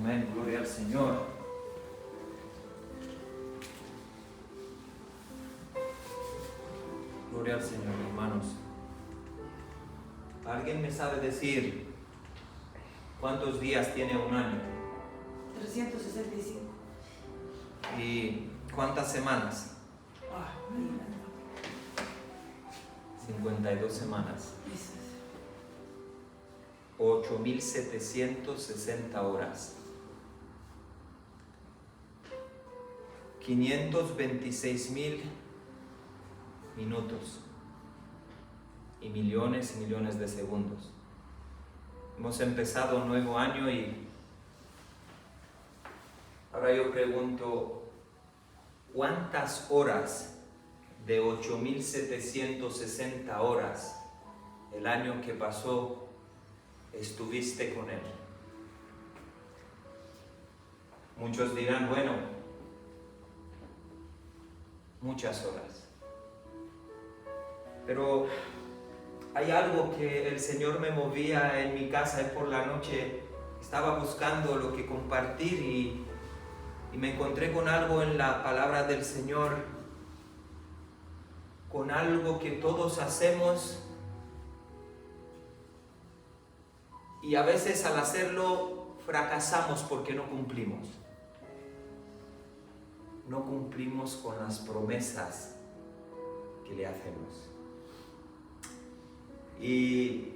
Amén, gloria al Señor. Gloria al Señor, hermanos. ¿Alguien me sabe decir cuántos días tiene un año? 365. ¿Y cuántas semanas? 52 semanas. 8.760 horas. 526.000 minutos. Y millones de segundos. Hemos empezado un nuevo año y ahora yo pregunto, ¿cuántas horas de 8.760 horas el año que pasó estuviste con Él? Muchos dirán, bueno, muchas horas. Pero hay algo que el Señor me movía en mi casa por la noche. Estaba buscando lo que compartir y me encontré con algo en la palabra del Señor, con algo que todos hacemos y a veces al hacerlo fracasamos porque no cumplimos. No cumplimos con las promesas que le hacemos. ¿Y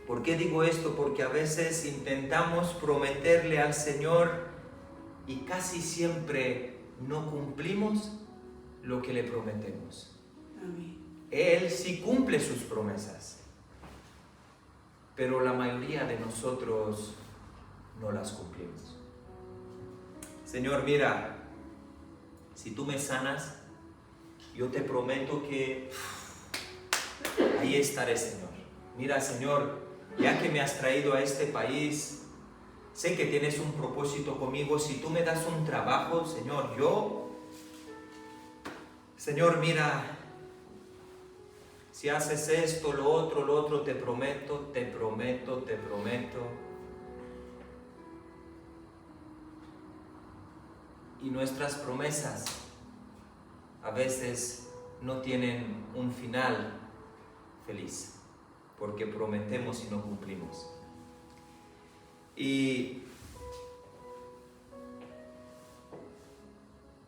por qué digo esto? Porque a veces intentamos prometerle al Señor y casi siempre no cumplimos lo que le prometemos. Amén. Él sí cumple sus promesas, pero la mayoría de nosotros no las cumplimos. Señor, mira, si tú me sanas, yo te prometo que ahí estaré, Señor. Mira, Señor, ya que me has traído a este país, sé que tienes un propósito conmigo. Si tú me das un trabajo, Señor, Señor, mira, si haces esto, lo otro, te prometo. Y nuestras promesas a veces no tienen un final feliz, porque prometemos y no cumplimos. Y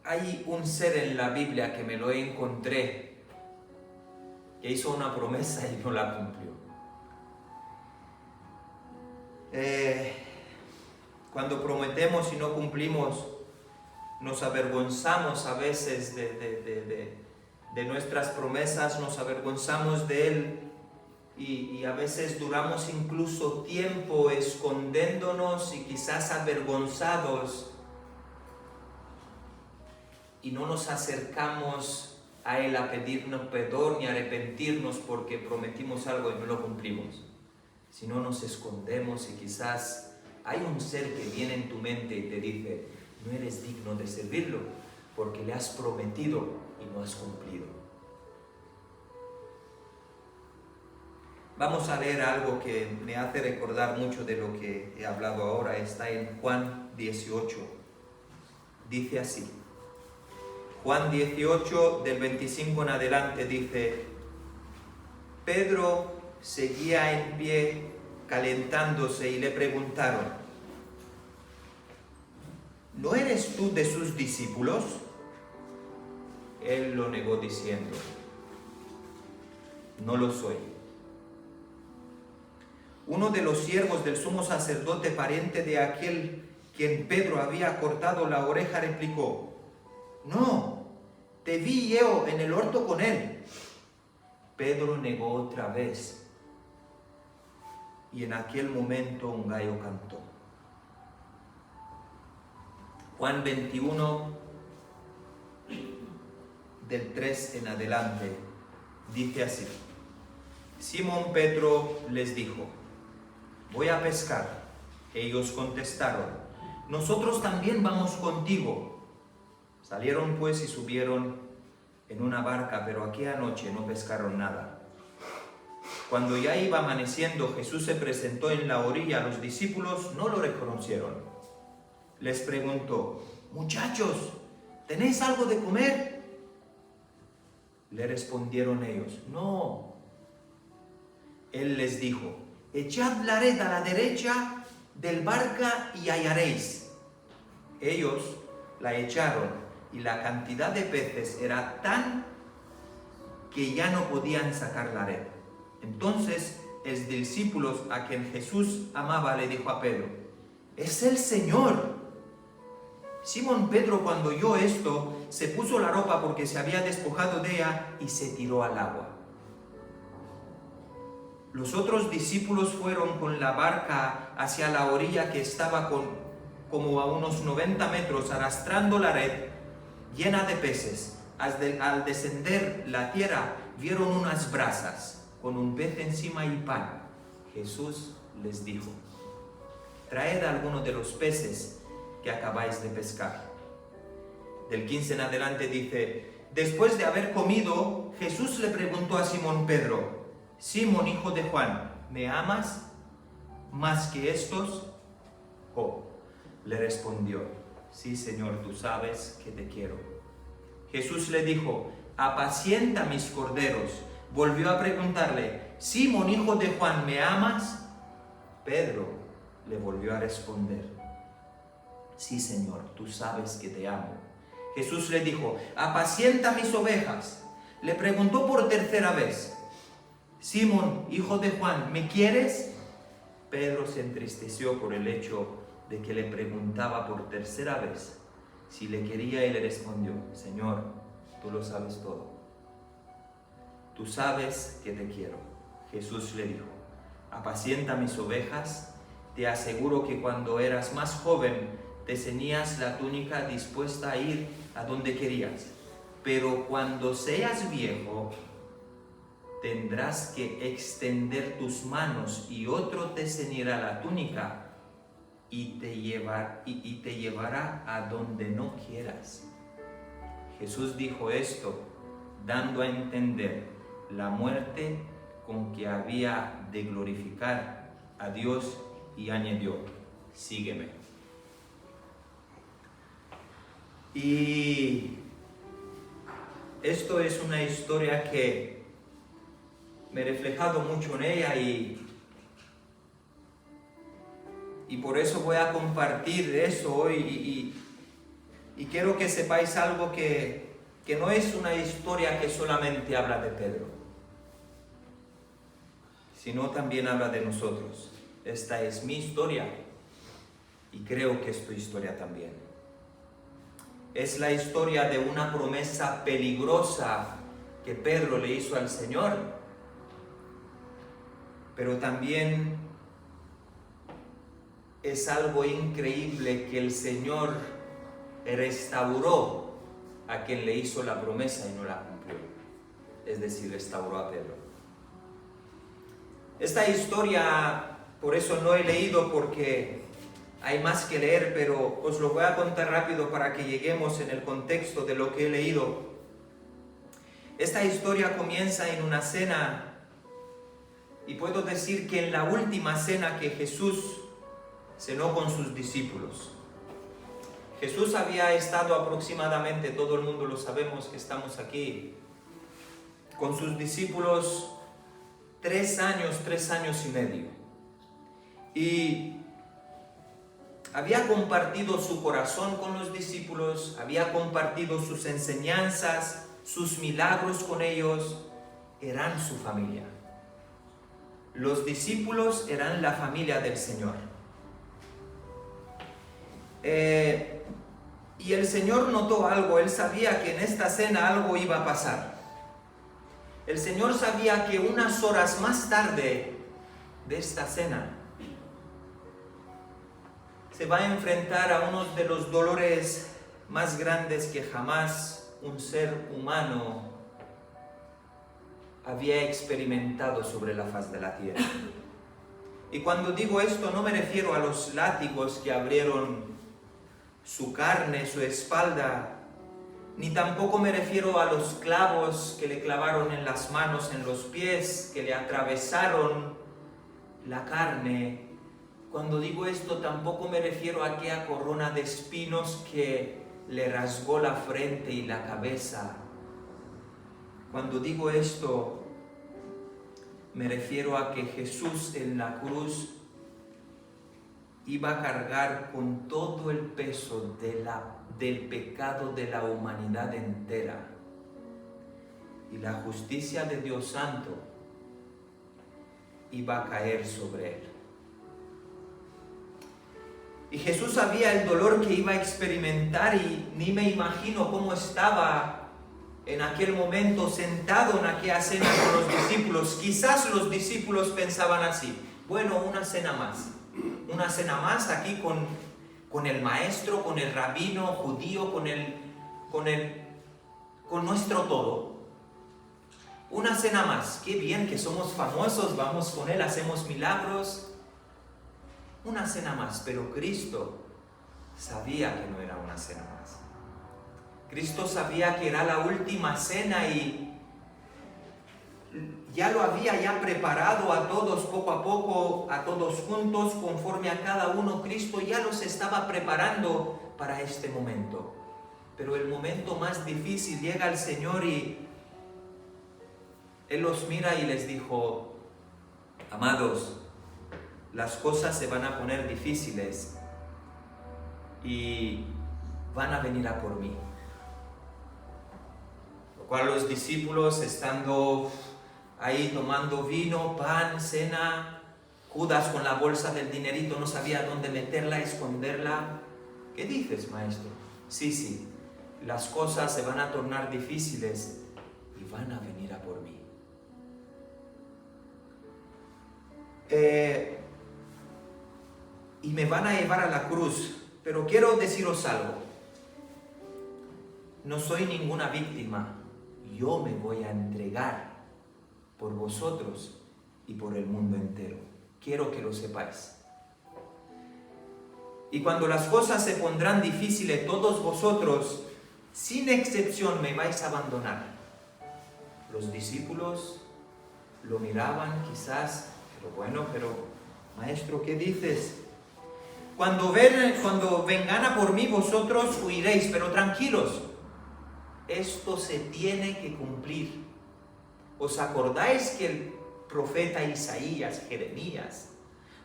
hay un ser en la Biblia que me lo encontré, que hizo una promesa y no la cumplió. Cuando prometemos y no cumplimos, nos avergonzamos a veces de nuestras promesas, nos avergonzamos de Él y a veces duramos incluso tiempo escondiéndonos y quizás avergonzados y no nos acercamos a Él a pedirnos perdón y arrepentirnos porque prometimos algo y no lo cumplimos, sino nos escondemos y quizás hay un ser que viene en tu mente y te dice: no eres digno de servirlo porque le has prometido y no has cumplido. Vamos a leer algo que me hace recordar mucho de lo que he hablado ahora. Está en Juan 18. Dice así. Juan 18, del 25 en adelante, dice: Pedro seguía en pie calentándose y le preguntaron: ¿no eres tú de sus discípulos? Él lo negó diciendo: no lo soy. Uno de los siervos del sumo sacerdote, pariente de aquel quien Pedro había cortado la oreja, replicó: no, te vi yo en el horto con él. Pedro negó otra vez, y en aquel momento un gallo cantó. Juan 21, del 3 en adelante, dice así. Simón Pedro les dijo: voy a pescar. Ellos contestaron: nosotros también vamos contigo. Salieron pues y subieron en una barca, pero aquella noche no pescaron nada. Cuando ya iba amaneciendo, Jesús se presentó en la orilla. Los discípulos no lo reconocieron. Les preguntó: «Muchachos, ¿tenéis algo de comer?». Le respondieron ellos: «No». Él les dijo: «Echad la red a la derecha del barca y hallaréis». Ellos la echaron y la cantidad de peces era tan que ya no podían sacar la red. Entonces el discípulo a quien Jesús amaba le dijo a Pedro: «¡Es el Señor!». Simón Pedro, cuando oyó esto, se puso la ropa porque se había despojado de ella y se tiró al agua. Los otros discípulos fueron con la barca hacia la orilla, que estaba como a unos 90 metros, arrastrando la red llena de peces. Al descender la tierra, vieron unas brasas con un pez encima y pan. Jesús les dijo: «Traed alguno de los peces que acabáis de pescar». Del 15 en adelante dice: «Después de haber comido, Jesús le preguntó a Simón Pedro: «Simón, hijo de Juan, ¿me amas más que estos?». «Oh», le respondió, «Sí, Señor, tú sabes que te quiero». Jesús le dijo: «Apacienta mis corderos». Volvió a preguntarle: «Simón, hijo de Juan, ¿me amas?». Pedro le volvió a responder: «Sí, Señor, tú sabes que te amo». Jesús le dijo: «Apacienta mis ovejas». Le preguntó por tercera vez: «Simón, hijo de Juan, ¿me quieres?». Pedro se entristeció por el hecho de que le preguntaba por tercera vez si le quería, y le respondió: «Señor, tú lo sabes todo. Tú sabes que te quiero». Jesús le dijo: «Apacienta mis ovejas. Te aseguro que cuando eras más joven te ceñías la túnica dispuesta a ir a donde querías. Pero cuando seas viejo, tendrás que extender tus manos y otro te ceñirá la túnica y te llevará a donde no quieras». Jesús dijo esto dando a entender la muerte con que había de glorificar a Dios, y añadió: «Sígueme». Y esto es una historia que me he reflejado mucho en ella, y por eso voy a compartir eso hoy, y quiero que sepáis algo, que no es una historia que solamente habla de Pedro, sino también habla de nosotros. Esta es mi historia y creo que es tu historia también. Es la historia de una promesa peligrosa que Pedro le hizo al Señor, pero también es algo increíble que el Señor restauró a quien le hizo la promesa y no la cumplió. Es decir, restauró a Pedro. Esta historia, por eso no he leído, porque hay más que leer, pero os lo voy a contar rápido para que lleguemos en el contexto de lo que he leído. Esta historia comienza en una cena, y puedo decir que en la última cena que Jesús cenó con sus discípulos. Jesús había estado aproximadamente, todo el mundo lo sabemos que estamos aquí, con sus discípulos 3 años y medio. Y había compartido su corazón con los discípulos, había compartido sus enseñanzas, sus milagros con ellos. Eran su familia. Los discípulos eran la familia del Señor. Y el Señor notó algo. Él sabía que en esta cena algo iba a pasar. El Señor sabía que unas horas más tarde de esta cena se va a enfrentar a uno de los dolores más grandes que jamás un ser humano había experimentado sobre la faz de la tierra. Y cuando digo esto, no me refiero a los látigos que abrieron su carne, su espalda, ni tampoco me refiero a los clavos que le clavaron en las manos, en los pies, que le atravesaron la carne. Cuando digo esto, tampoco me refiero a aquella corona de espinos que le rasgó la frente y la cabeza. Cuando digo esto, me refiero a que Jesús en la cruz iba a cargar con todo el peso del pecado de la humanidad entera. Y la justicia de Dios Santo iba a caer sobre él. Y Jesús sabía el dolor que iba a experimentar y ni me imagino cómo estaba en aquel momento sentado en aquella cena con los discípulos. Quizás los discípulos pensaban así: bueno, una cena más aquí con el maestro, con el rabino judío, con nuestro todo. Una cena más, qué bien que somos famosos, vamos con él, hacemos milagros. Una cena más, pero Cristo sabía que no era una cena más. Cristo sabía que era la última cena y ya lo había preparado a todos poco a poco, a todos juntos, conforme a cada uno. Cristo ya los estaba preparando para este momento. Pero el momento más difícil llega el Señor y Él los mira y les dijo: amados, las cosas se van a poner difíciles y van a venir a por mí. Lo cual los discípulos, estando ahí tomando vino, pan, cena, Judas con la bolsa del dinerito no sabía dónde meterla, esconderla. ¿Qué dices, maestro? Sí, las cosas se van a tornar difíciles y van a venir a por mí. Y me van a llevar a la cruz, pero quiero deciros algo: no soy ninguna víctima, yo me voy a entregar por vosotros y por el mundo entero. Quiero que lo sepáis. Y cuando las cosas se pondrán difíciles, todos vosotros, sin excepción, me vais a abandonar. Los discípulos lo miraban quizás, pero maestro, ¿qué dices? Cuando vengan a por mí, vosotros huiréis, pero tranquilos, esto se tiene que cumplir. ¿Os acordáis que el profeta Isaías, Jeremías,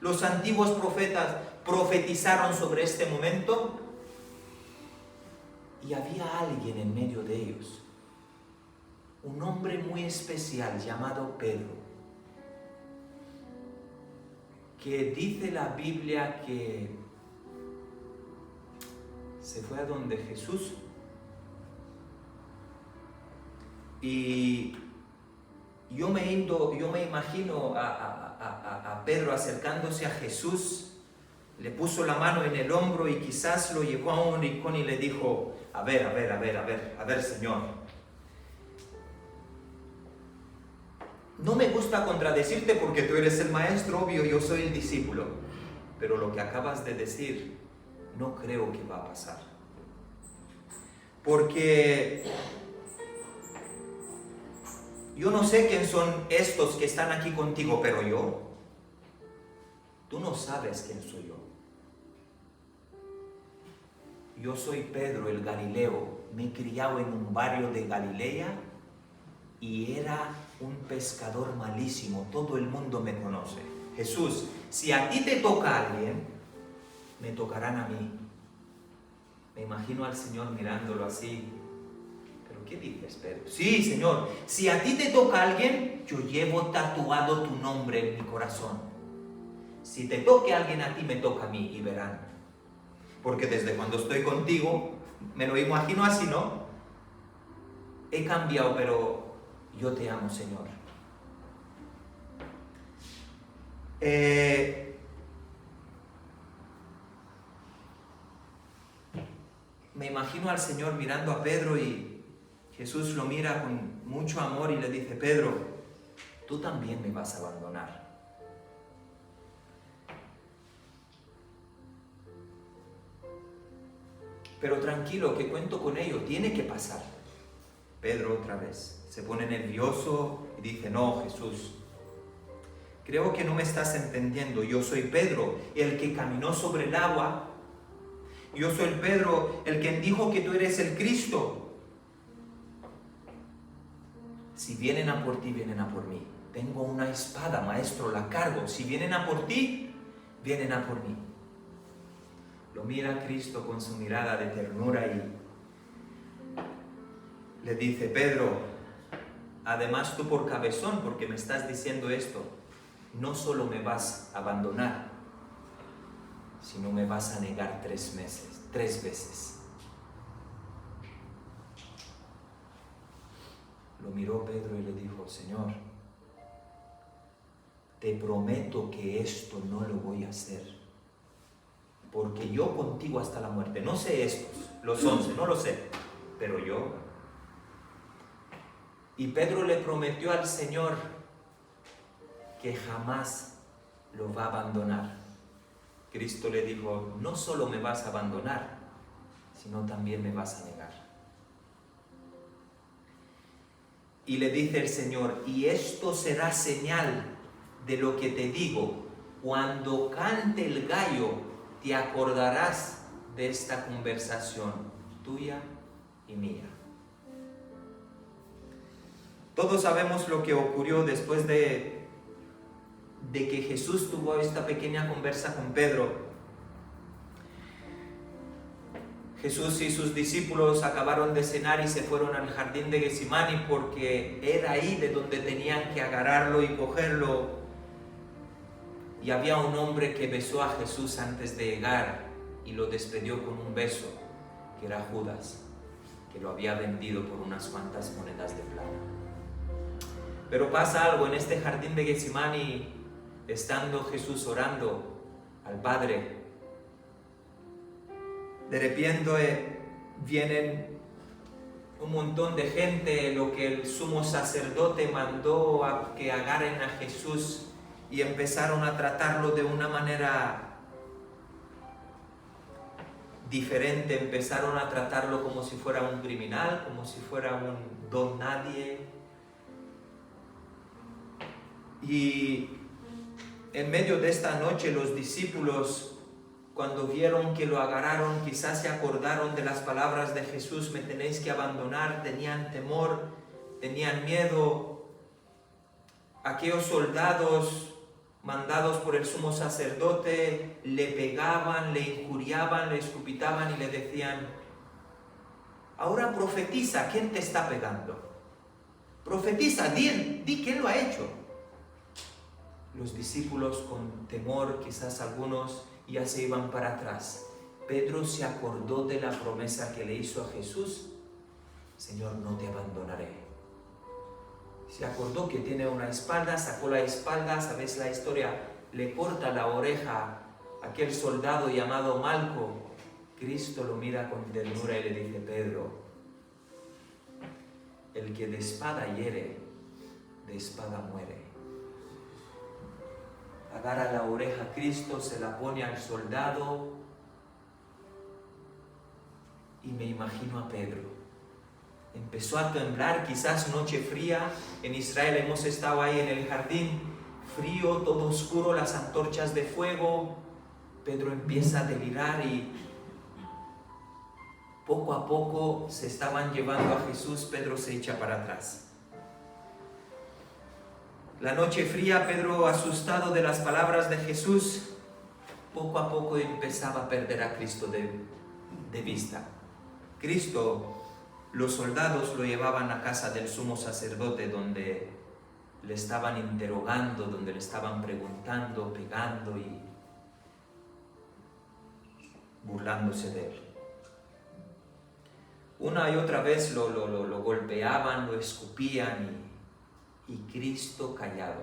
los antiguos profetas profetizaron sobre este momento? Y había alguien en medio de ellos, un hombre muy especial llamado Pedro, que dice la Biblia que se fue a donde Jesús y yo me imagino a Pedro acercándose a Jesús, le puso la mano en el hombro y quizás lo llevó a un rincón y le dijo: a ver, Señor, no me gusta contradecirte porque tú eres el maestro, obvio, yo soy el discípulo, pero lo que acabas de decir no creo que va a pasar. Porque yo no sé quién son estos que están aquí contigo, pero tú no sabes quién soy yo. Yo soy Pedro el Galileo, me he criado en un barrio de Galilea y era un pescador malísimo, todo el mundo me conoce. Jesús, si a ti te toca a alguien, me tocarán a mí. Me imagino al Señor mirándolo así. ¿Pero qué dices, Pedro? Sí, Señor, si a ti te toca a alguien, yo llevo tatuado tu nombre en mi corazón. Si te toque a alguien a ti, me toca a mí, y verán. Porque desde cuando estoy contigo, me lo imagino así, ¿no? He cambiado, pero yo te amo, Señor. Me imagino al Señor mirando a Pedro y Jesús lo mira con mucho amor y le dice: Pedro, tú también me vas a abandonar. pero tranquilo, que cuento con ello, tiene que pasar. Pedro otra vez se pone nervioso y dice, no, Jesús, creo que no me estás entendiendo. Yo soy Pedro, el que caminó sobre el agua. Yo soy Pedro, el que dijo que tú eres el Cristo. Si vienen a por ti, vienen a por mí. Tengo una espada, maestro, la cargo. Si vienen a por ti, vienen a por mí. Lo mira Cristo con su mirada de ternura y le dice, Pedro, además tú por cabezón, porque me estás diciendo esto, no solo me vas a abandonar, sino me vas a negar 3 veces. Lo miró Pedro y le dijo, Señor, te prometo que esto no lo voy a hacer, porque yo contigo hasta la muerte. No sé estos, los 11, no lo sé, pero yo. Y Pedro le prometió al Señor que jamás lo va a abandonar. Cristo le dijo, no solo me vas a abandonar, sino también me vas a negar. Y le dice el Señor, y esto será señal de lo que te digo, cuando cante el gallo, te acordarás de esta conversación tuya y mía. Todos sabemos lo que ocurrió después de que Jesús tuvo esta pequeña conversa con Pedro. Jesús y sus discípulos acabaron de cenar y se fueron al jardín de Getsemaní porque era ahí de donde tenían que agarrarlo y cogerlo. Y había un hombre que besó a Jesús antes de llegar y lo despidió con un beso, que era Judas, que lo había vendido por unas cuantas monedas de plata. Pero pasa algo en este jardín de Getsemaní, estando Jesús orando al Padre. De repente vienen un montón de gente, lo que el sumo sacerdote mandó a que agarren a Jesús y empezaron a tratarlo de una manera diferente. Empezaron a tratarlo como si fuera un criminal, como si fuera un don nadie. Y en medio de esta noche los discípulos, cuando vieron que lo agarraron, quizás se acordaron de las palabras de Jesús, me tenéis que abandonar, tenían temor, tenían miedo. Aquellos soldados mandados por el sumo sacerdote le pegaban, le injuriaban, le escupitaban y le decían, ahora profetiza, ¿quién te está pegando? Profetiza, di quién lo ha hecho. Los discípulos con temor, quizás algunos ya se iban para atrás. Pedro se acordó de la promesa que le hizo a Jesús, Señor, no te abandonaré. Se acordó que tiene una espada, sacó la espada, ¿sabéis la historia? Le corta la oreja a aquel soldado llamado Malco. Cristo lo mira con ternura y le dice, Pedro, el que de espada hiere, de espada muere. Agarra la oreja a Cristo, se la pone al soldado y me imagino a Pedro. Empezó a temblar, quizás noche fría. En Israel hemos estado ahí en el jardín, frío, todo oscuro, las antorchas de fuego. Pedro empieza a delirar y poco a poco se estaban llevando a Jesús. Pedro se echa para atrás. La noche fría, Pedro, asustado de las palabras de Jesús, poco a poco empezaba a perder a Cristo de vista. Cristo, los soldados lo llevaban a casa del sumo sacerdote, donde le estaban interrogando, donde le estaban preguntando, pegando y burlándose de él. Una y otra vez lo golpeaban, lo escupían y Cristo callado.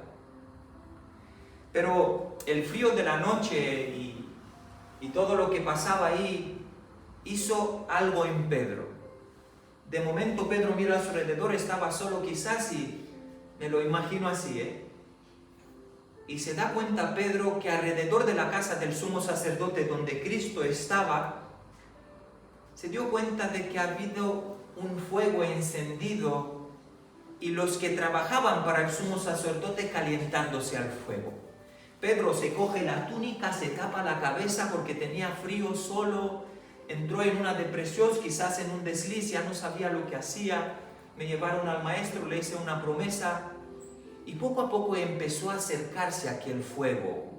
Pero el frío de la noche y todo lo que pasaba ahí hizo algo en Pedro. De momento Pedro mira a su alrededor, estaba solo quizás y me lo imagino así, Y se da cuenta Pedro que alrededor de la casa del sumo sacerdote donde Cristo estaba, se dio cuenta de que ha habido un fuego encendido y los que trabajaban para el sumo sacerdote calentándose al fuego. Pedro se coge la túnica, se tapa la cabeza porque tenía frío solo, entró en una depresión, quizás en un desliz, ya no sabía lo que hacía. Me llevaron al maestro, le hice una promesa y poco a poco empezó a acercarse a aquel fuego,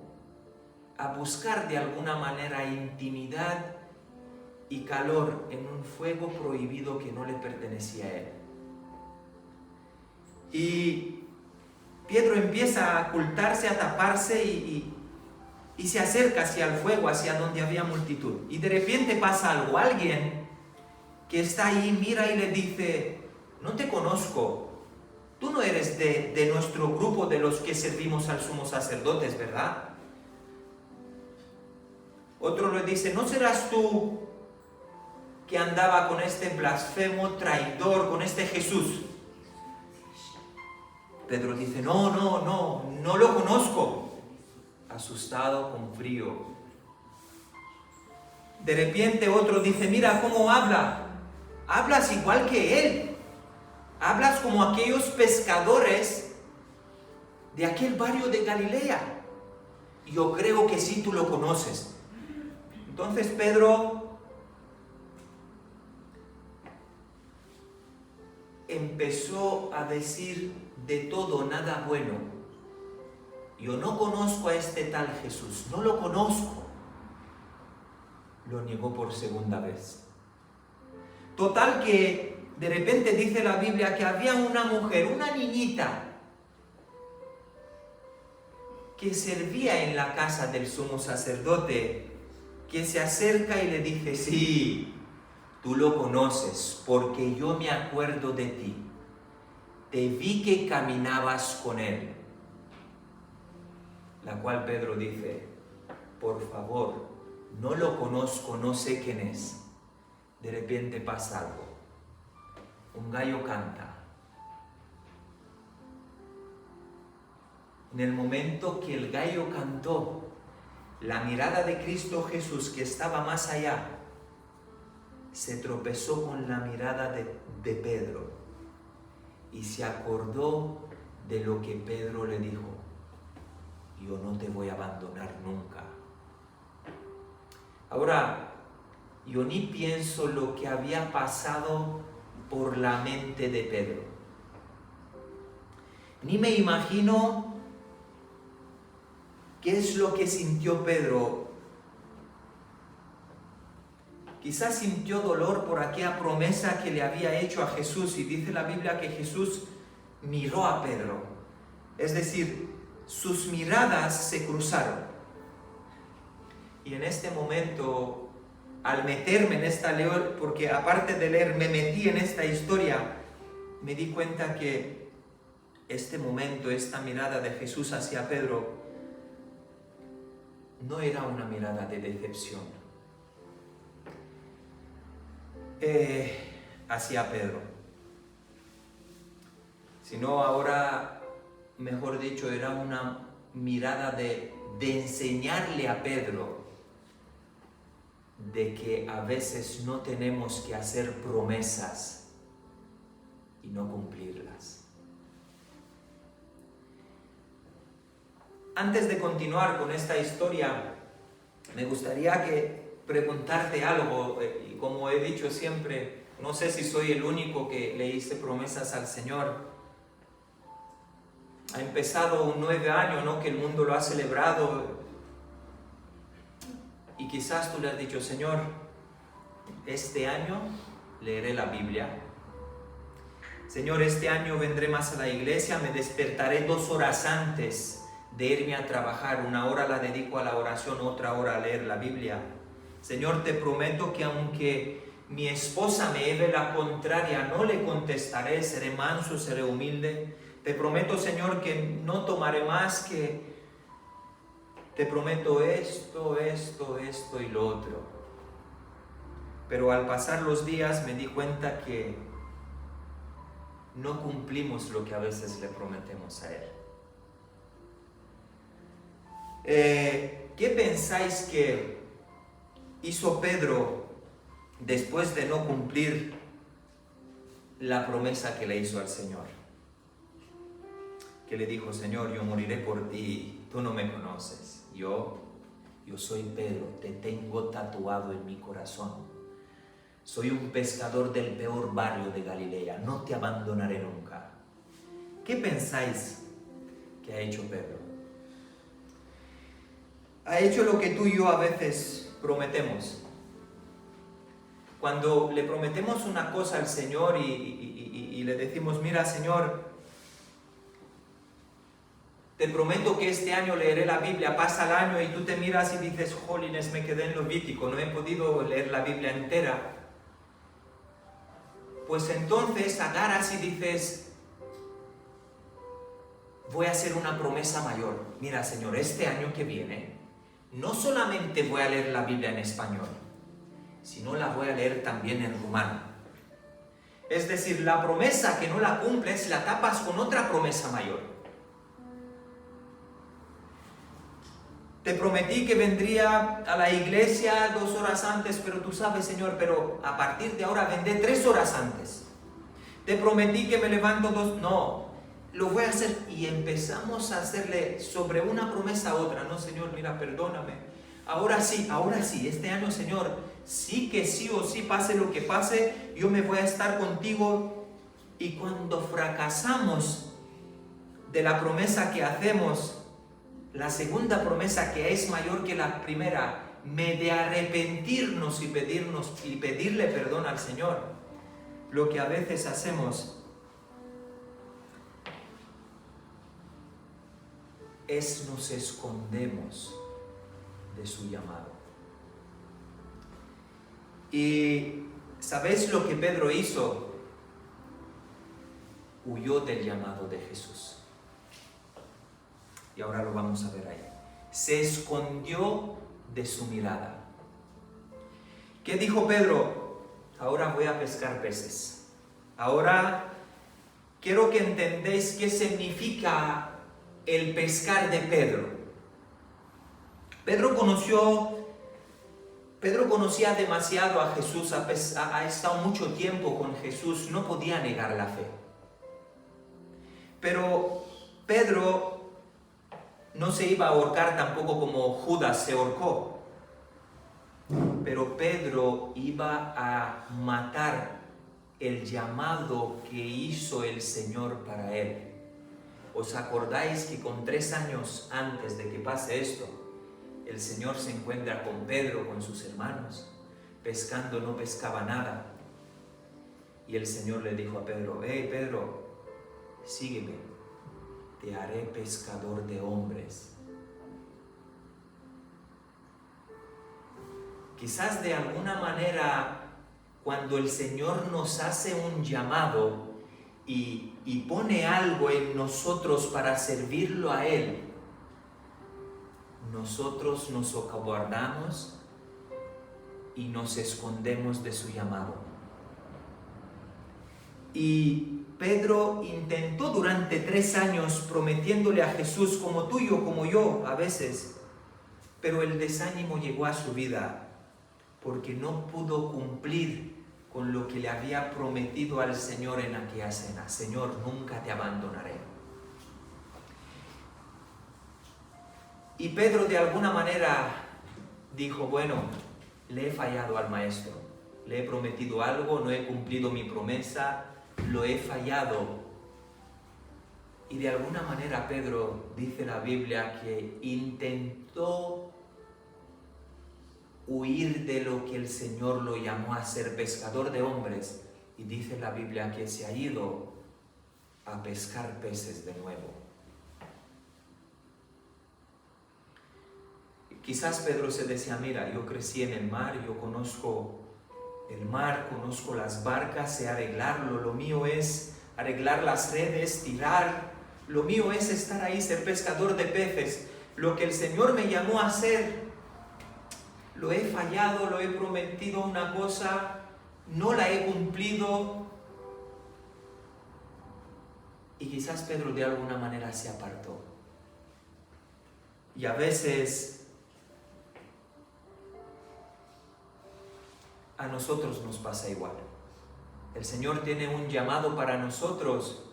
a buscar de alguna manera intimidad y calor en un fuego prohibido que no le pertenecía a él. Y Pedro empieza a ocultarse, a taparse y se acerca hacia el fuego, hacia donde había multitud. Y de repente pasa algo, alguien que está ahí mira y le dice: no te conozco, tú no eres de nuestro grupo de los que servimos al sumo sacerdote, ¿verdad? Otro le dice: ¿no serás tú que andaba con este blasfemo, traidor, con este Jesús? Pedro dice: no lo conozco. Asustado, con frío. De repente otro dice: mira cómo habla. Hablas igual que él. Hablas como aquellos pescadores de aquel barrio de Galilea. Yo creo que sí, tú lo conoces. Entonces Pedro empezó a decir de todo nada bueno. Yo no conozco a este tal Jesús, no lo conozco. Lo negó por segunda vez. Total que de repente dice la Biblia que había una mujer, una niñita, que servía en la casa del sumo sacerdote, que se acerca y le dice: sí, tú lo conoces, porque yo me acuerdo de ti. Te vi que caminabas con él. La cual Pedro dice: por favor, no lo conozco, no sé quién es. De repente pasa algo. Un gallo canta. En el momento que el gallo cantó, la mirada de Cristo Jesús, que estaba más allá, se tropezó con la mirada de Pedro y se acordó de lo que Pedro le dijo: yo no te voy a abandonar nunca. Ahora, yo ni pienso lo que había pasado por la mente de Pedro. Ni me imagino qué es lo que sintió Pedro. Quizás sintió dolor por aquella promesa que le había hecho a Jesús, y dice la Biblia que Jesús miró a Pedro. Es decir, sus miradas se cruzaron. Y en este momento, al meterme en esta leer, porque aparte de leer me metí en esta historia, me di cuenta que este momento, esta mirada de Jesús hacia Pedro, no era una mirada de decepción hacia Pedro, sino ahora, mejor dicho, era una mirada de enseñarle a Pedro de que a veces no tenemos que hacer promesas y no cumplirlas. Antes de continuar con esta historia, me gustaría preguntarte algo, y como he dicho siempre, no sé si soy el único que le hice promesas al Señor. Ha empezado un 9 años, ¿no?, que el mundo lo ha celebrado, y quizás tú le has dicho: Señor, este año leeré la Biblia. Señor, este año vendré más a la iglesia, me despertaré 2 horas antes de irme a trabajar, 1 hora la dedico a la oración, otra hora a leer la Biblia. Señor, te prometo que aunque mi esposa me lleve la contraria, no le contestaré, seré manso, seré humilde. Te prometo, Señor, que no tomaré más, que te prometo esto y lo otro. Pero al pasar los días me di cuenta que no cumplimos lo que a veces le prometemos a Él. ¿Qué pensáis que hizo Pedro después de no cumplir la promesa que le hizo al Señor. Que le dijo: Señor, yo moriré por ti, tú no me conoces. Yo soy Pedro, te tengo tatuado en mi corazón. Soy un pescador del peor barrio de Galilea, no te abandonaré nunca. ¿Qué pensáis que ha hecho Pedro? Ha hecho lo que tú y yo a veces prometemos. Cuando le prometemos una cosa al Señor y le decimos: mira, Señor, te prometo que este año leeré la Biblia, pasa el año y tú te miras y dices: jolines, me quedé en Levítico, no he podido leer la Biblia entera. Pues entonces agarras y dices: voy a hacer una promesa mayor. Mira, Señor, este año que viene, no solamente voy a leer la Biblia en español, sino la voy a leer también en rumano. Es decir, la promesa que no la cumples, la tapas con otra promesa mayor. Te prometí que vendría a la iglesia 2 horas antes, pero tú sabes, Señor, pero a partir de ahora vendré 3 horas antes. Te prometí que me levanto 2, no, lo voy a hacer. Y empezamos a hacerle sobre una promesa a otra. No, Señor, mira, perdóname. Ahora sí, este año, Señor, sí que sí o sí, pase lo que pase, yo me voy a estar contigo. Y cuando fracasamos de la promesa que hacemos, la segunda promesa, que es mayor que la primera, de arrepentirnos y pedirle perdón al Señor, lo que a veces hacemos es nos escondemos de su llamado. Y ¿sabéis lo que Pedro hizo? Huyó del llamado de Jesús. Y ahora lo vamos a ver ahí. Se escondió de su mirada. ¿Qué dijo Pedro? Ahora voy a pescar peces. Ahora quiero que entendáis qué significa el pescar de Pedro. Pedro conocía demasiado a Jesús, ha estado mucho tiempo con Jesús, no podía negar la fe. Pero Pedro no se iba a ahorcar tampoco como Judas se ahorcó. Pero Pedro iba a matar el llamado que hizo el Señor para él. ¿Os acordáis que con 3 años antes de que pase esto, el Señor se encuentra con Pedro, con sus hermanos, pescando? No pescaba nada. Y el Señor le dijo a Pedro: hey Pedro, sígueme, te haré pescador de hombres. Quizás de alguna manera, cuando el Señor nos hace un llamado y pone algo en nosotros para servirlo a Él, nosotros nos acobardamos y nos escondemos de su llamado. Y Pedro intentó durante 3 años prometiéndole a Jesús, como tú y yo, como yo a veces, pero el desánimo llegó a su vida porque no pudo cumplir con lo que le había prometido al Señor en aquella cena. Señor, nunca te abandonaré. Y Pedro de alguna manera dijo: bueno, le he fallado al Maestro, le he prometido algo, no he cumplido mi promesa, lo he fallado. Y de alguna manera Pedro, dice la Biblia, que intentó huir de lo que el Señor lo llamó a ser pescador de hombres, y dice la Biblia que se ha ido a pescar peces de nuevo. Quizás Pedro se decía: mira, yo crecí en el mar, yo conozco el mar, conozco las barcas, sé arreglarlo, lo mío es arreglar las redes, tirar, lo mío es estar ahí, ser pescador de peces. Lo que el Señor me llamó a hacer, lo he fallado, lo he prometido una cosa, no la he cumplido. Y quizás Pedro de alguna manera se apartó. Y a veces a nosotros nos pasa igual. El Señor tiene un llamado para nosotros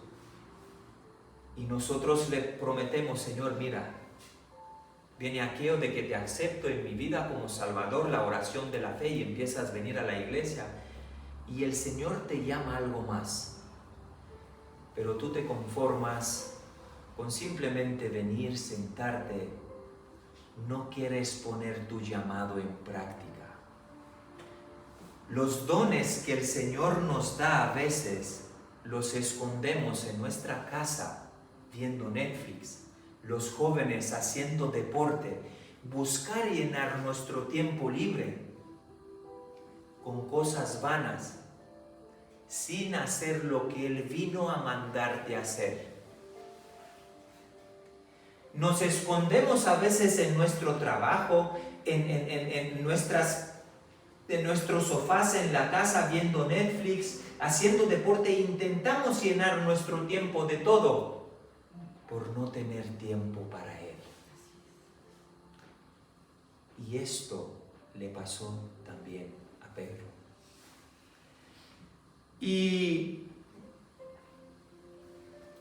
y nosotros le prometemos, Señor, mira, viene aquello de que te acepto en mi vida como Salvador, la oración de la fe, y empiezas a venir a la iglesia y el Señor te llama a algo más, pero tú te conformas con simplemente venir, sentarte, no quieres poner tu llamado en práctica. Los dones que el Señor nos da a veces los escondemos en nuestra casa viendo Netflix, los jóvenes haciendo deporte, buscar llenar nuestro tiempo libre con cosas vanas, sin hacer lo que Él vino a mandarte a hacer. Nos escondemos a veces en nuestro trabajo, en nuestros sofás en la casa viendo Netflix, haciendo deporte, e intentamos llenar nuestro tiempo de todo por no tener tiempo para Él. Y esto le pasó también a Pedro. Y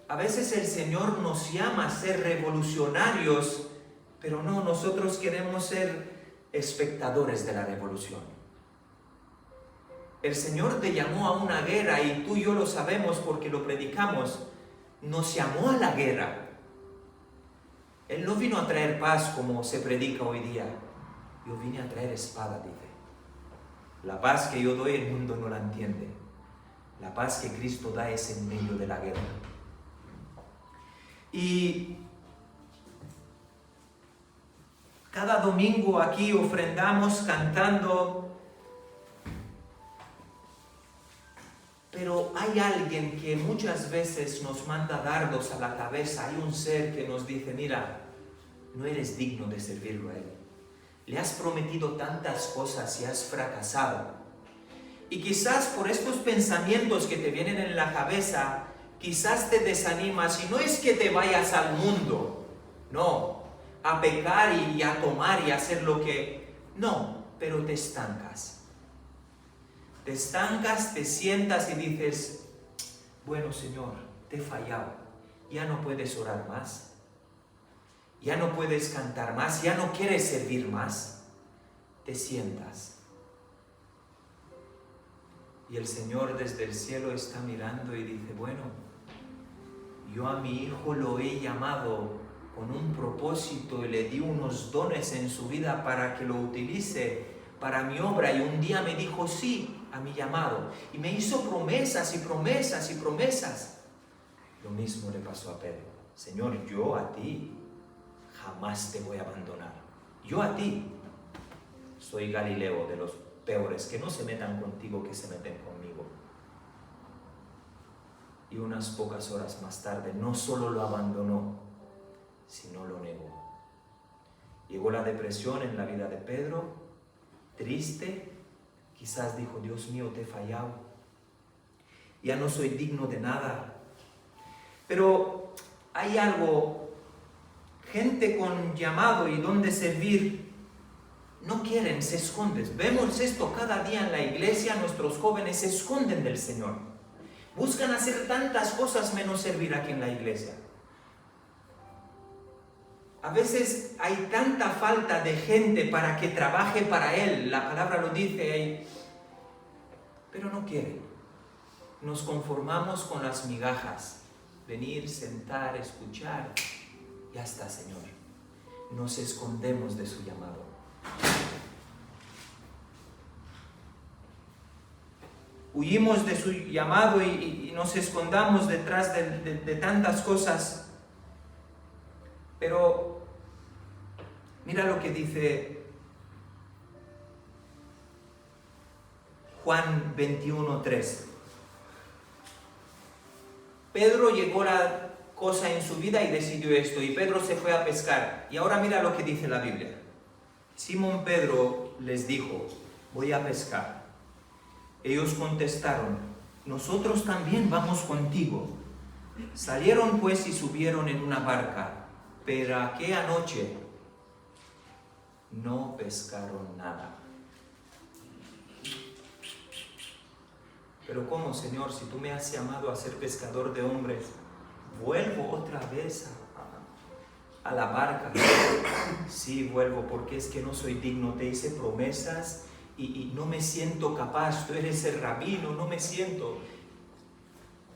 a veces el Señor nos llama a ser revolucionarios, pero no, nosotros queremos ser espectadores de la revolución. El Señor te llamó a una guerra y tú y yo lo sabemos porque lo predicamos. Nos llamó a la guerra. Él no vino a traer paz como se predica hoy día. Yo vine a traer espada, dice. La paz que yo doy el mundo no la entiende. La paz que Cristo da es en medio de la guerra. Y cada domingo aquí ofrendamos cantando. Pero hay alguien que muchas veces nos manda dardos a la cabeza. Hay un ser que nos dice, mira, no eres digno de servirlo a Él. Le has prometido tantas cosas y has fracasado. Y quizás por estos pensamientos que te vienen en la cabeza, quizás te desanimas. Y no es que te vayas al mundo, no, a pecar y a tomar y a hacer lo que... No, pero te estancas. Te estancas, te sientas y dices, bueno, Señor, te he fallado. Ya no puedes orar más. Ya no puedes cantar más. Ya no quieres servir más. Te sientas. Y el Señor desde el cielo está mirando y dice, bueno, yo a mi hijo lo he llamado con un propósito y le di unos dones en su vida para que lo utilice para mi obra. Y un día me dijo sí a mi llamado y me hizo promesas y promesas y promesas. Lo mismo le pasó a Pedro. Señor, yo a ti jamás te voy a abandonar. Yo a ti soy Galileo, de los peores, que no se metan contigo, que se meten conmigo. Y unas pocas horas más tarde no solo lo abandonó, sino lo negó. Llegó la depresión en la vida de Pedro, triste. Quizás dijo, Dios mío, te he fallado. Ya no soy digno de nada. Pero hay algo, gente con llamado y don de servir, no quieren, se esconden. Vemos esto cada día en la iglesia, nuestros jóvenes se esconden del Señor. Buscan hacer tantas cosas menos servir aquí en la iglesia. A veces hay tanta falta de gente para que trabaje para Él, la palabra lo dice ahí, pero no quieren. Nos conformamos con las migajas, venir, sentar, escuchar, ya está, Señor. Nos escondemos de su llamado. Huimos de su llamado y nos escondamos detrás de tantas cosas. Pero mira lo que dice Juan 21:3. Pedro llegó la cosa en su vida y decidió esto, y Pedro se fue a pescar. Y ahora mira lo que dice la Biblia. Simón Pedro les dijo, voy a pescar. Ellos contestaron, nosotros también vamos contigo. Salieron pues y subieron en una barca, pero aquella noche no pescaron nada. Pero ¿cómo, Señor? Si tú me has llamado a ser pescador de hombres, ¿vuelvo otra vez a la barca? Sí, vuelvo, porque es que no soy digno. Te hice promesas y no me siento capaz. Tú eres el rabino, no me siento.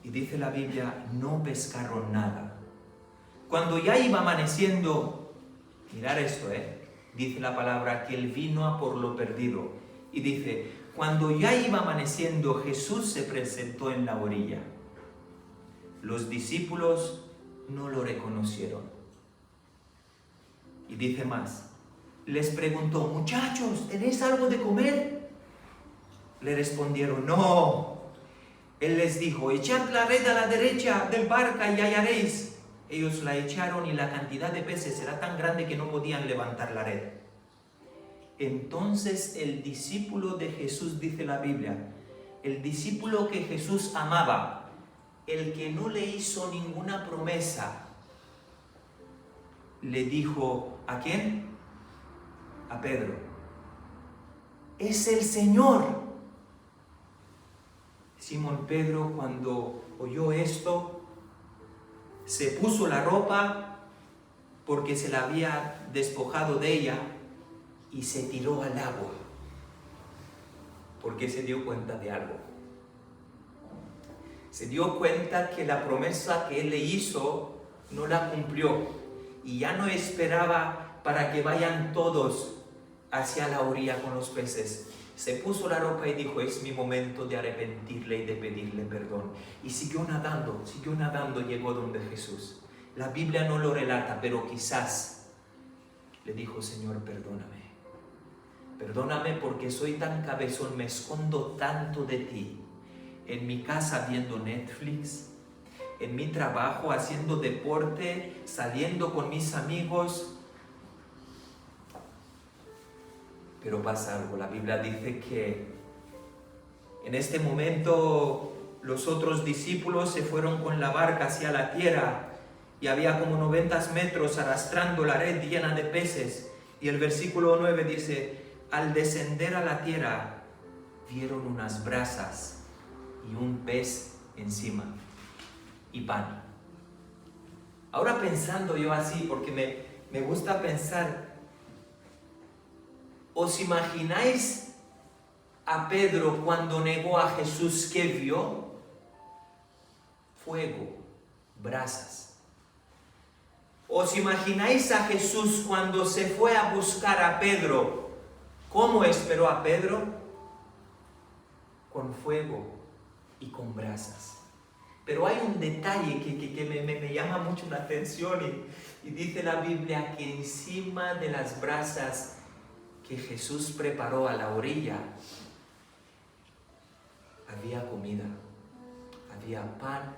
Y dice la Biblia, no pescaron nada. Cuando ya iba amaneciendo, mirar esto, dice la palabra que él vino a por lo perdido. Y dice, cuando ya iba amaneciendo, Jesús se presentó en la orilla. Los discípulos no lo reconocieron. Y dice más, les preguntó, muchachos, ¿tenéis algo de comer? Le respondieron, no. Él les dijo, echad la red a la derecha del barca y hallaréis. Ellos la echaron y la cantidad de peces era tan grande que no podían levantar la red. Entonces el discípulo de Jesús, dice la Biblia, el discípulo que Jesús amaba, el que no le hizo ninguna promesa, le dijo, ¿a quién? A Pedro, es el Señor. Simón Pedro, cuando oyó esto, se puso la ropa porque se la había despojado de ella y se tiró al agua porque se dio cuenta de algo. Se dio cuenta que la promesa que él le hizo no la cumplió y ya no esperaba para que vayan todos hacia la orilla con los peces. Se puso la ropa y dijo, es mi momento de arrepentirle y de pedirle perdón. Y siguió nadando, llegó donde Jesús. La Biblia no lo relata, pero quizás le dijo, Señor, perdóname. Perdóname porque soy tan cabezón, me escondo tanto de ti. En mi casa viendo Netflix, en mi trabajo haciendo deporte, saliendo con mis amigos. Pero pasa algo, la Biblia dice que en este momento los otros discípulos se fueron con la barca hacia la tierra y había como 90 metros arrastrando la red llena de peces. Y el versículo 9 dice, al descender a la tierra vieron unas brasas y un pez encima y pan. Ahora pensando yo así, porque me gusta pensar, ¿os imagináis a Pedro cuando negó a Jesús qué vio? Fuego, brasas. ¿Os imagináis a Jesús cuando se fue a buscar a Pedro? ¿Cómo esperó a Pedro? Con fuego y con brasas. Pero hay un detalle que me llama mucho la atención y dice la Biblia que encima de las brasas que Jesús preparó a la orilla, había comida, había pan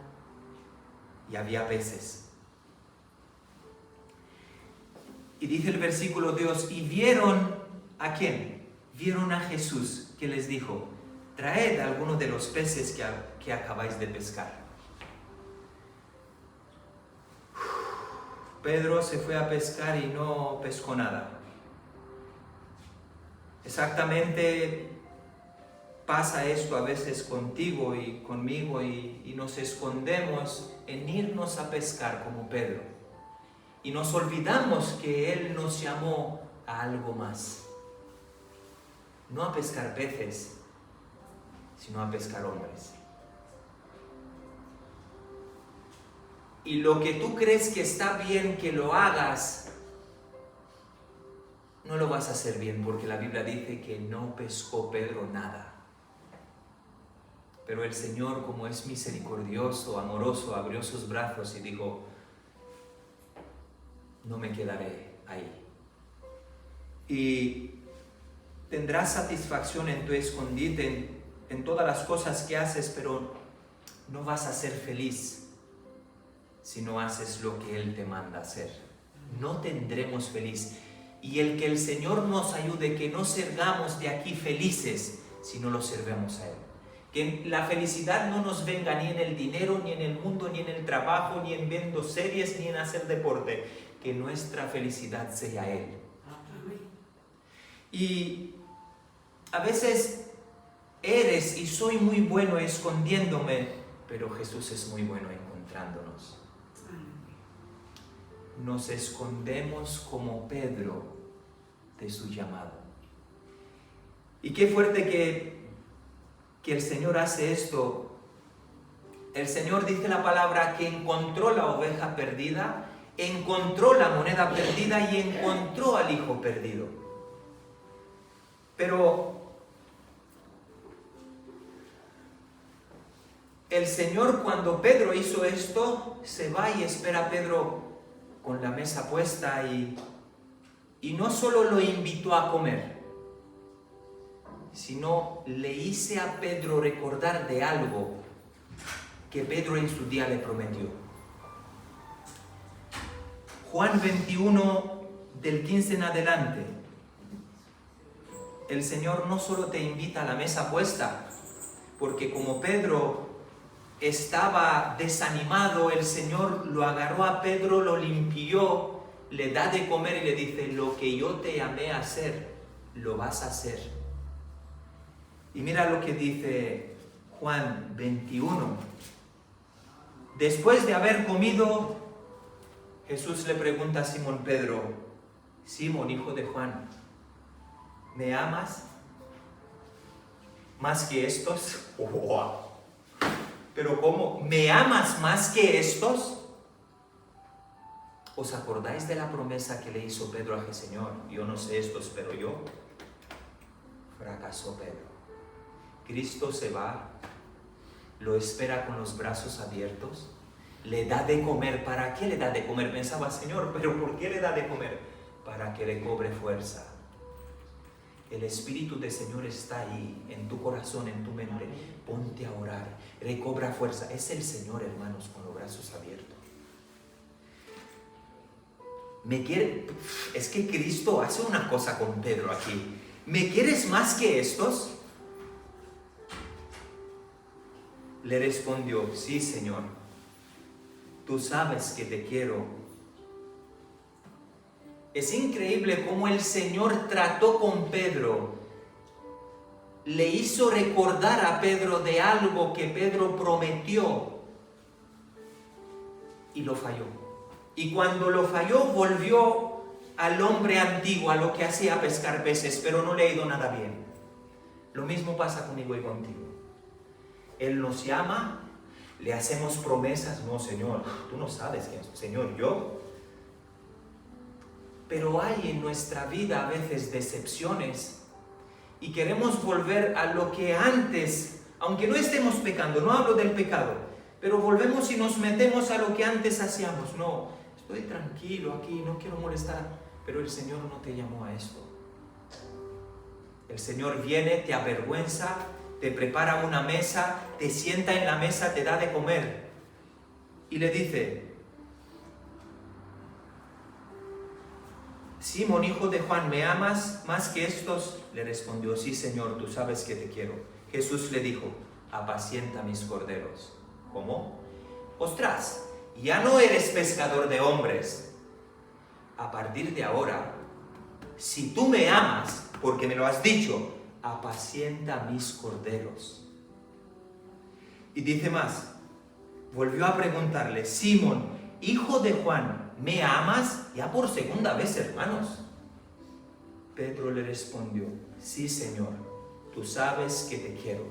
y había peces. Y dice el versículo 2, y vieron, ¿a quién? Vieron a Jesús, que les dijo, traed algunos de los peces que acabáis de pescar. Pedro se fue a pescar y no pescó nada. Exactamente pasa esto a veces contigo y conmigo y nos escondemos en irnos a pescar como Pedro. Y nos olvidamos que Él nos llamó a algo más. No a pescar peces, sino a pescar hombres. Y lo que tú crees que está bien que lo hagas, no lo vas a hacer bien, porque la Biblia dice que no pescó Pedro nada. Pero el Señor, como es misericordioso, amoroso, abrió sus brazos y dijo, no me quedaré ahí. Y tendrás satisfacción en tu escondite, en todas las cosas que haces, pero no vas a ser feliz si no haces lo que Él te manda hacer. No tendremos feliz. Y el que el Señor nos ayude, que no salgamos de aquí felices si no lo servemos a Él. Que la felicidad no nos venga ni en el dinero, ni en el mundo, ni en el trabajo, ni en viendo series, ni en hacer deporte. Que nuestra felicidad sea Él. Y a veces eres y soy muy bueno escondiéndome, pero Jesús es muy bueno encontrándonos. Nos escondemos como Pedro de su llamado. Y qué fuerte que el Señor hace esto. El Señor dice la palabra que encontró la oveja perdida, encontró la moneda perdida y encontró al hijo perdido. Pero el Señor, cuando Pedro hizo esto, se va y espera a Pedro con la mesa puesta y no solo lo invitó a comer, sino le hice a Pedro recordar de algo que Pedro en su día le prometió. Juan 21, del 15 en adelante. El Señor no solo te invita a la mesa puesta, porque como Pedro estaba desanimado, el Señor lo agarró a Pedro, lo limpió, le da de comer y le dice: lo que yo te llamé a hacer, lo vas a hacer. Y mira lo que dice Juan 21. Después de haber comido, Jesús le pregunta a Simón Pedro: Simón, hijo de Juan, ¿me amas más que estos? ¡Wow! ¿Pero cómo? ¿Me amas más que estos? ¿Os acordáis de la promesa que le hizo Pedro a Señor? Yo no sé estos, pero yo. Fracasó Pedro. Cristo se va, lo espera con los brazos abiertos, le da de comer. ¿Para qué le da de comer? Pensaba: Señor, ¿pero por qué le da de comer? Para que le cobre fuerza. El Espíritu del Señor está ahí, en tu corazón, en tu mente. Ponte a orar, recobra fuerza. Es el Señor, hermanos, con los brazos abiertos. Es que Cristo hace una cosa con Pedro aquí. ¿Me quieres más que estos? Le respondió: sí, Señor, tú sabes que te quiero. Es increíble cómo el Señor trató con Pedro. Le hizo recordar a Pedro de algo que Pedro prometió y lo falló. Y cuando lo falló, volvió al hombre antiguo, a lo que hacía, pescar peces, pero no le ha ido nada bien. Lo mismo pasa conmigo y contigo. Él nos llama, le hacemos promesas. No, Señor, tú no sabes quién soy. Señor, yo. Pero hay en nuestra vida a veces decepciones y queremos volver a lo que antes, aunque no estemos pecando, no hablo del pecado, pero volvemos y nos metemos a lo que antes hacíamos. No, estoy tranquilo aquí, no quiero molestar, pero el Señor no te llamó a esto. El Señor viene, te avergüenza, te prepara una mesa, te sienta en la mesa, te da de comer y le dice: Simón, hijo de Juan, ¿me amas más que estos? Le respondió: sí, Señor, tú sabes que te quiero. Jesús le dijo: apacienta mis corderos. ¿Cómo? Ostras, ya no eres pescador de hombres. A partir de ahora, si tú me amas, porque me lo has dicho, apacienta mis corderos. Y dice más, volvió a preguntarle: Simón, hijo de Juan, ¿me amas? Ya por segunda vez, hermanos. Pedro le respondió: sí, Señor, tú sabes que te quiero.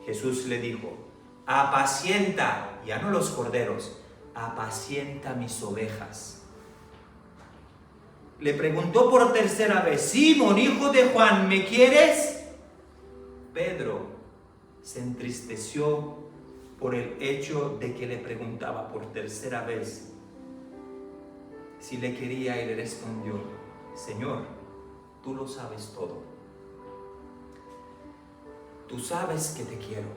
Jesús le dijo: apacienta, ya no los corderos, apacienta mis ovejas. Le preguntó por tercera vez: Simón, hijo de Juan, ¿me quieres? Pedro se entristeció por el hecho de que le preguntaba por tercera vez si le quería, y le respondió: Señor, tú lo sabes todo. Tú sabes que te quiero.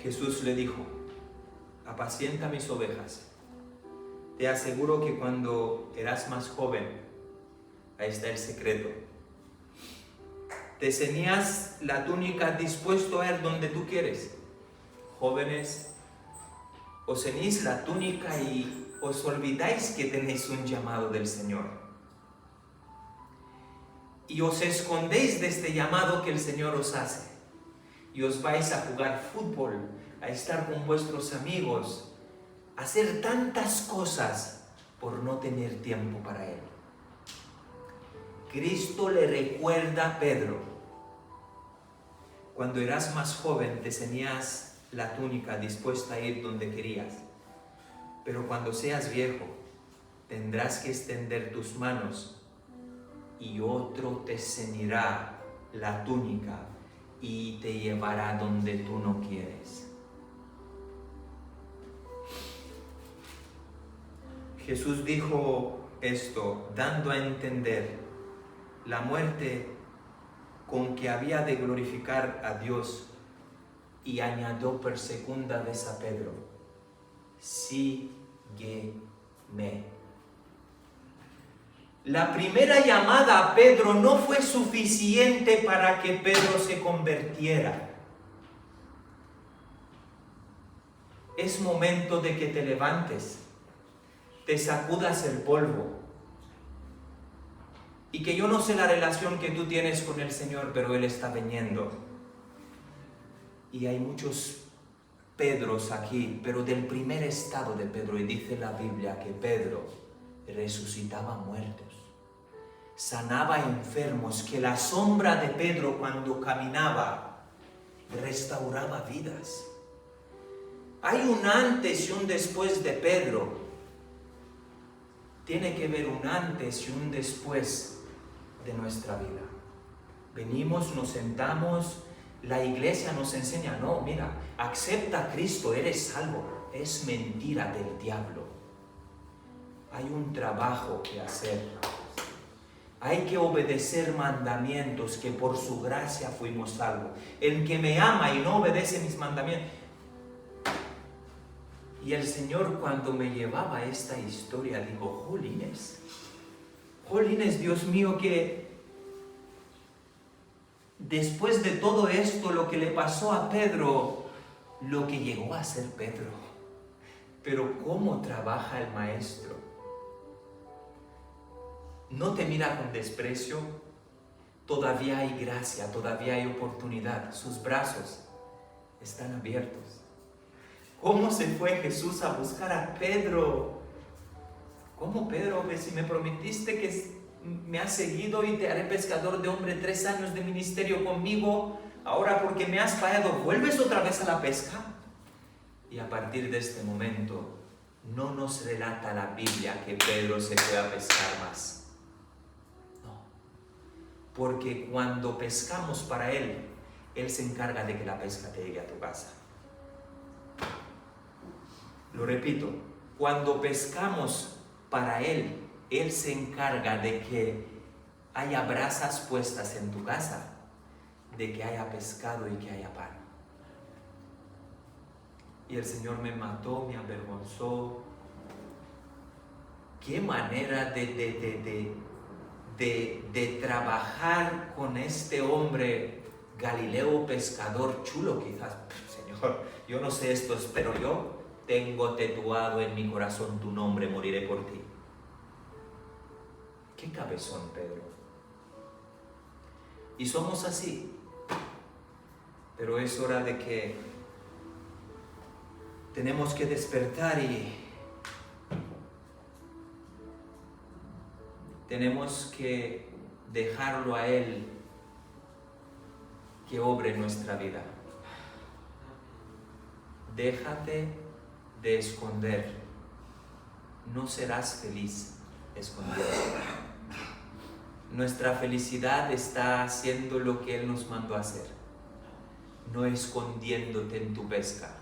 Jesús le dijo: apacienta mis ovejas. Te aseguro que cuando eras más joven, ahí está el secreto. Te ceñías la túnica dispuesto a ir donde tú quieres. Jóvenes, os ceñís la túnica y os olvidáis que tenéis un llamado del Señor. y os escondéis de este llamado que el Señor os hace. Y os vais a jugar fútbol, a estar con vuestros amigos, a hacer tantas cosas por no tener tiempo para Él. Cristo le recuerda a Pedro: cuando eras más joven te ceñías la túnica dispuesta a ir donde querías, pero cuando seas viejo tendrás que extender tus manos y otro te ceñirá la túnica y te llevará donde tú no quieres. Jesús dijo esto dando a entender la muerte con que había de glorificar a Dios, y añadió por segunda vez a Pedro: sígueme. La primera llamada a Pedro no fue suficiente para que Pedro se convirtiera. Es momento de que te levantes, te sacudas el polvo. Y que yo no sé la relación que tú tienes con el Señor, pero Él está viniendo. Y hay muchos Pedros aquí, pero del primer estado de Pedro. Y dice la Biblia que Pedro resucitaba muertos, sanaba enfermos, que la sombra de Pedro cuando caminaba restauraba vidas. Hay un antes y un después de Pedro. Tiene que haber un antes y un después de nuestra vida. Venimos, nos sentamos, la iglesia nos enseña: no, mira, acepta a Cristo, eres salvo. Es mentira del diablo. Hay un trabajo que hacer. Hay que obedecer mandamientos, que por su gracia fuimos salvos. El que me ama y no obedece mis mandamientos. Y el Señor, cuando me llevaba esta historia, digo: jolines, Dios mío, que después de todo esto, lo que le pasó a Pedro, lo que llegó a ser Pedro. Pero cómo trabaja el Maestro. No te mira con desprecio. Todavía hay gracia, todavía hay oportunidad. Sus brazos están abiertos. ¿Cómo se fue Jesús a buscar a Pedro? ¿Cómo, Pedro? Que si me prometiste que me has seguido y te haré pescador de hombre, 3 años de ministerio conmigo, ahora porque me has fallado, ¿vuelves otra vez a la pesca? Y a partir de este momento, no nos relata la Biblia que Pedro se fue a pescar más. No. Porque cuando pescamos para Él, Él se encarga de que la pesca te llegue a tu casa. Lo repito, cuando pescamos para Él, Él se encarga de que haya brasas puestas en tu casa, de que haya pescado y que haya pan. Y el Señor me mató, me avergonzó. Qué manera de trabajar con este hombre Galileo, pescador chulo quizás. Señor, yo no sé esto, pero yo tengo tatuado en mi corazón tu nombre, moriré por ti. Qué cabezón, Pedro. Y somos así. Pero es hora de que tenemos que despertar y tenemos que dejarlo a Él que obre en nuestra vida. Déjate de esconder. No serás feliz escondido. Nuestra felicidad está haciendo lo que Él nos mandó a hacer, no escondiéndote en tu pesca.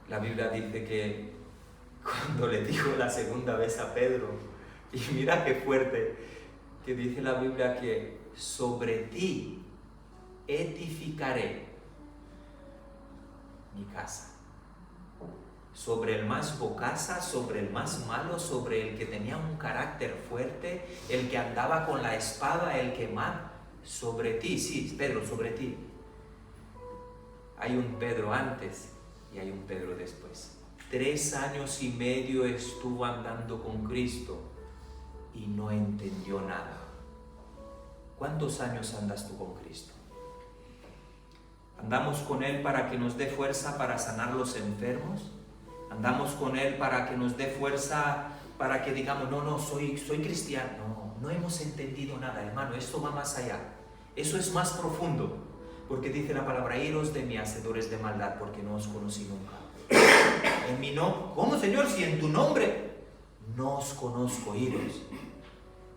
La Biblia dice que cuando le dijo la segunda vez a Pedro, y mira qué fuerte, que dice la Biblia que sobre ti edificaré mi casa. Sobre el más bocasa, sobre el más malo, sobre el que tenía un carácter fuerte, el que andaba con la espada, el que más, sobre ti, sí, Pedro, sobre ti. Hay un Pedro antes y hay un Pedro después. 3 años y medio estuvo andando con Cristo y no entendió nada. ¿Cuántos años andas tú con Cristo? ¿Andamos con Él para que nos dé fuerza para sanar los enfermos? ¿Andamos con Él para que nos dé fuerza para que digamos, no, soy cristiano? No hemos entendido nada, hermano, esto va más allá. Eso es más profundo, porque dice la palabra, iros de mí, hacedores de maldad, porque no os conocí nunca. En mi nombre, ¿cómo, Señor? Si en tu nombre no os conozco, iros.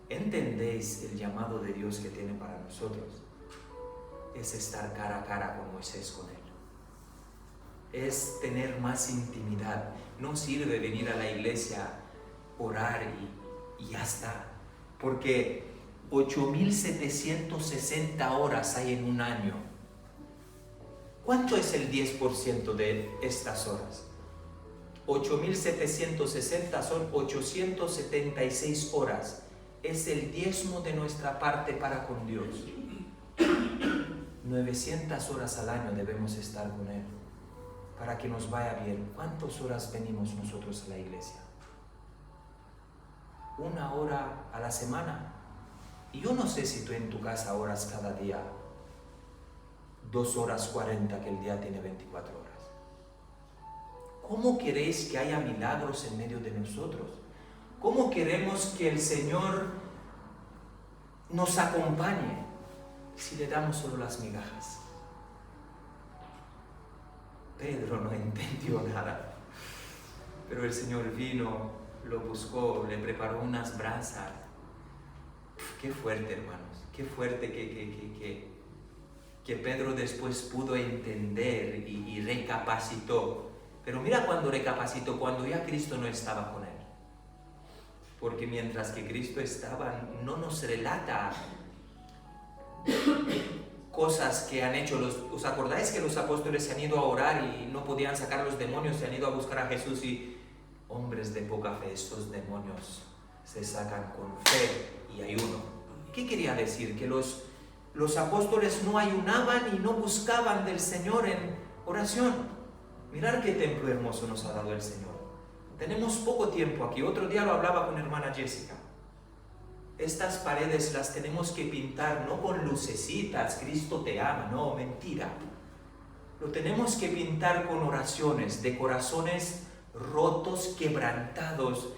¿Entendéis el llamado de Dios que tiene para nosotros? Es estar cara a cara con Moisés, con Él. Es tener más intimidad. No sirve venir a la iglesia, orar y ya está. Porque 8.760 horas hay en un año. ¿Cuánto es el 10% de estas horas? 8.760 son 876 horas. Es el diezmo de nuestra parte para con Dios. 900 horas al año debemos estar con Él para que nos vaya bien. ¿Cuántas horas venimos nosotros a la iglesia? 1 hora a la semana. Y yo no sé si tú en tu casa oras cada día 2 horas 40, que el día tiene 24 horas. ¿Cómo queréis que haya milagros en medio de nosotros? ¿Cómo queremos que el Señor nos acompañe si le damos solo las migajas? Pedro no entendió nada, pero el Señor vino, lo buscó, le preparó unas brasas. Qué fuerte, hermanos, qué fuerte que Pedro después pudo entender y recapacitó. Pero mira cuando recapacitó, cuando ya Cristo no estaba con él. Porque mientras que Cristo estaba, no nos relata cosas que han hecho. ¿Os acordáis que los apóstoles se han ido a orar y no podían sacar los demonios? Se han ido a buscar a Jesús y hombres de poca fe, estos demonios se sacan con fe y ayuno. ¿Qué quería decir? Que los apóstoles no ayunaban y no buscaban del Señor en oración. Mirad qué templo hermoso nos ha dado el Señor. Tenemos poco tiempo aquí. Otro día lo hablaba con hermana Jessica. Estas paredes las tenemos que pintar no con lucecitas, Cristo te ama, no, mentira. Lo tenemos que pintar con oraciones de corazones rotos, quebrantados.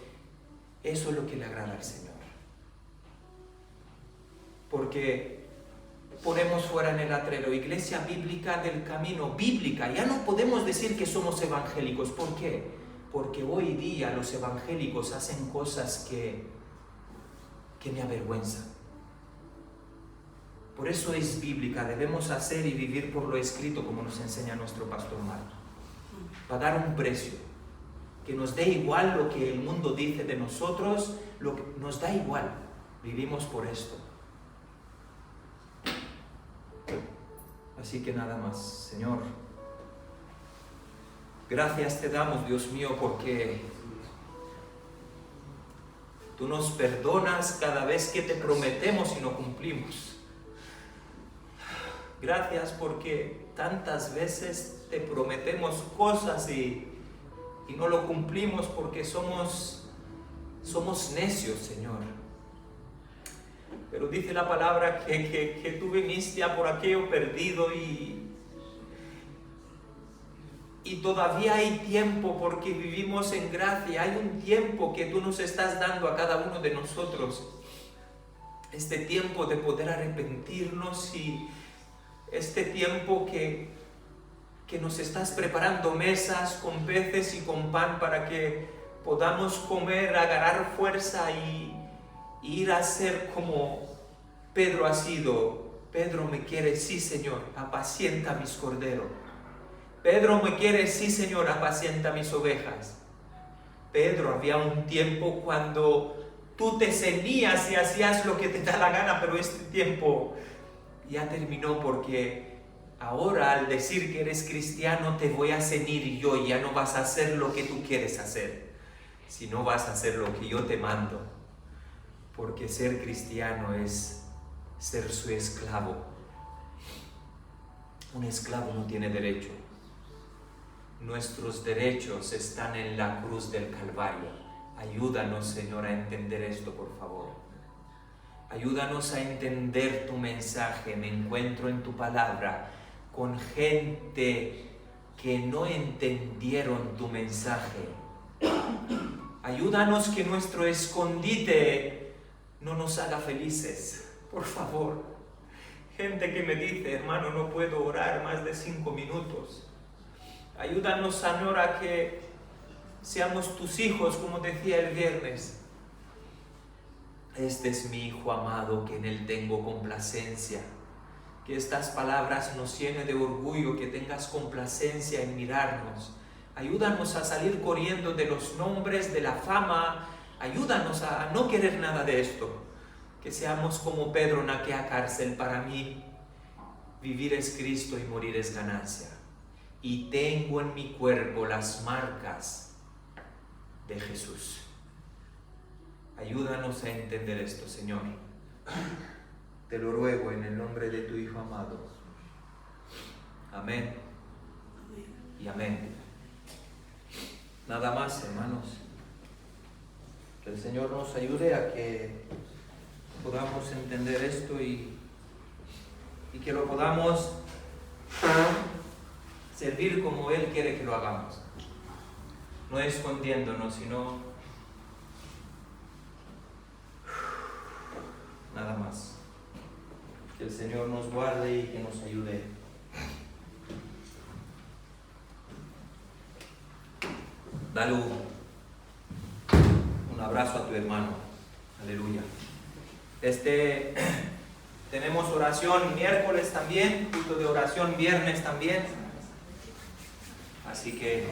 Eso es lo que le agrada al Señor. Porque ponemos fuera en el letrero, Iglesia Bíblica del Camino, bíblica. Ya no podemos decir que somos evangélicos. ¿Por qué? Porque hoy día los evangélicos hacen cosas que me avergüenzan. Por eso es bíblica, debemos hacer y vivir por lo escrito, como nos enseña nuestro pastor Marcos. Pagar un precio, que nos dé igual lo que el mundo dice de nosotros, lo que nos da igual, vivimos por esto. Así que nada más, Señor, gracias te damos, Dios mío, porque tú nos perdonas cada vez que te prometemos y no cumplimos. Gracias porque tantas veces te prometemos cosas y no lo cumplimos porque somos necios, Señor. Pero dice la palabra que tú viniste a por aquello perdido y todavía hay tiempo porque vivimos en gracia. Hay un tiempo que tú nos estás dando a cada uno de nosotros. Este tiempo de poder arrepentirnos y este tiempo que nos estás preparando mesas con peces y con pan para que podamos comer, agarrar fuerza y ir a ser como Pedro ha sido. Pedro me quiere, sí Señor, apacienta mis corderos. Pedro me quiere, sí Señor, apacienta mis ovejas. Pedro, había un tiempo cuando tú te ceñías y hacías lo que te da la gana, pero este tiempo ya terminó porque ahora al decir que eres cristiano te voy a ceñir yo y ya no vas a hacer lo que tú quieres hacer, sino vas a hacer lo que yo te mando. Porque ser cristiano es ser su esclavo. Un esclavo no tiene derecho. Nuestros derechos están en la cruz del Calvario. Ayúdanos, Señor, a entender esto, por favor. Ayúdanos a entender tu mensaje. Me encuentro en tu palabra con gente que no entendieron tu mensaje. Ayúdanos que nuestro escondite no nos haga felices, por favor. Gente que me dice, hermano, no puedo orar más de 5 minutos. Ayúdanos, Señor, a que seamos tus hijos, como decía el viernes. Este es mi Hijo amado, que en él tengo complacencia. Que estas palabras nos llenen de orgullo, que tengas complacencia en mirarnos. Ayúdanos a salir corriendo de los nombres, de la fama. Ayúdanos a no querer nada de esto. Que seamos como Pedro en aquella cárcel. Para mí, vivir es Cristo y morir es ganancia. Y tengo en mi cuerpo las marcas de Jesús. Ayúdanos a entender esto, Señor. Te lo ruego en el nombre de tu Hijo amado. Amén y amén. Nada más, hermanos. Que el Señor nos ayude a que podamos entender esto y que lo podamos servir como Él quiere que lo hagamos. No escondiéndonos, sino nada más. Que el Señor nos guarde y que nos ayude. Dale un abrazo a tu hermano. Aleluya. Tenemos oración miércoles también, culto de oración viernes también. Así que